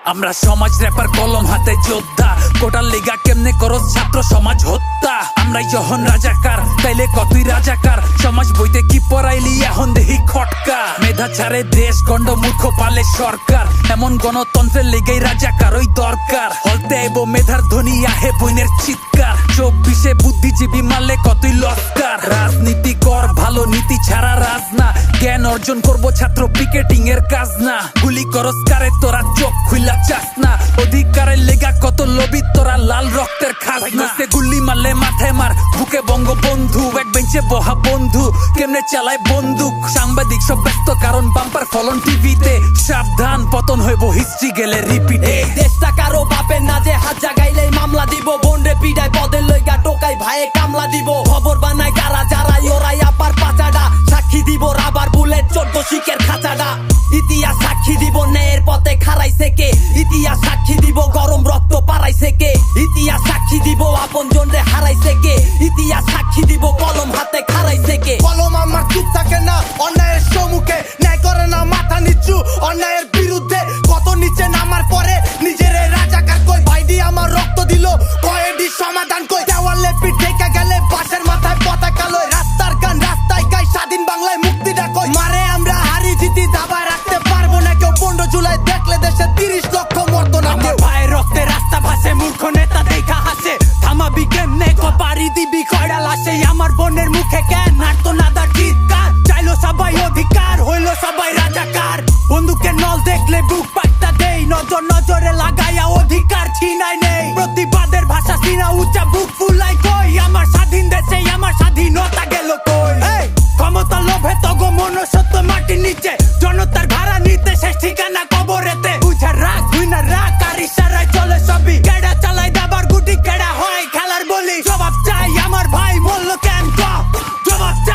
আমরা সমাজ র্যাপার কলম হাতে যোদ্ধা, কোটার লিগা কেমনে করো ছাত্র সমাজ হত্যা। আমরাই যখন রাজাকার তাইলে কতই রাজাকার, সমাজ বইতে কি পড়াইলি এখন দেহি খটকা। মেধা ছাড়ে দেশ গণ্ড মূর্খ পালে সরকার, এমন গণতন্ত্রের লিগেই রাজাকার ওই দরকার। হলতে আইব মেধার ধ্বনি আহে বইনের চিৎকার, 24-এ বুদ্ধিজীবী মারলে কতই লস্কার। রাজনীতি কর ভালো, নীতি ছাড়া রাজ না, জ্ঞান অর্জন করবো ছাত্র পিকেটিং এর কাজ না। গুলি করস কারে তোরা চোখ খুইলা চাস না, অধিকারের লেগা কত লবি তোরা লাল রক্তের খাজনা। গুলি মারলে মাথায় মার, বুকে বঙ্গবন্ধু, এক বেঞ্চে বহা বন্ধু কেমনে চালায় বন্দুক। সাংবাদিক সব ব্যস্ত কারণ বাম্পার ফলন টিভিতে, সাবধান পতন হইব হিস্ট্রি গেলে রিপিটে। দেশটা কারো বাপের না যে হাত জাগাইলেই মামলা দিব, বন্ডে পিডায় পদের লইগা টোকাই ভাইয়ে কামলা দিব। খবর বানায় কারা যারাই ওরাই আপার পাচাডা, সাক্ষী দিব রাবার বুলেট 14 শিকের খাঁচাডা। ইতিহাস সাক্ষী দিব ন্যায়ের পথে খারাইছে কে, ইতিহাস সাক্ষী দিব গরম রক্ত পারাইছে কে। ইতিহাস সাক্ষী দিব আপন জন রে হারাইছে কে, ইতিহাস সাক্ষী দিব কলম হাতে খারাইছে কে। কলম আমার চুপ থাকে না অন্যায়ের সম্মুখে, ন্যায় করে না মাথা নিচু অন্যায়ের বিরুদ্ধে। কত নিচে নামার পরে নিজের রাজাকার কই, ভাইডি আমার রক্ত দিল কয়েডি সমাধান কই। দেওয়ালে পিঠ ঠেকা গেলে বাসের মাথায় পতাকা লয়, রাস্তার গান রাস্তায় গাই স্বাধীন বাংলায় মুক্তিটা কই। মারে আমরা হারি জিতি দাবায় রাখতে পারবো না কেউ, 15 জুলাই দেখলে দেশে 30 লক্ষ মরতো না কেউ। ভাইয়ের রক্তে রাস্তা ভাসে, মূর্খ নেতা দেখা হাসে, থামাবি কেমনে পারি দিবি কয়ডা লাশে। আমার বোনের মুখে কেন নাড়তো নাদার চিৎকার, চাইলো সবাই অধিকার হইলো সবাই রাজাকার। বন্দুকের নল দেখলে বুক পাট্টা দেই, নজর নজরে লাগাইয়া অধিকার ছিনাই নেই। প্রতিবাদের ভাষা সিনা উচ্চা বুক ফুলাই কই, আমার স্বাধীন দেশে আমার স্বাধীনতা গেল কই। ক্ষমতা লোভে তগো মনুষ্যত্ব মাটির নিচে, জনতার ভাড়া নিতে শেষ ঠিকানা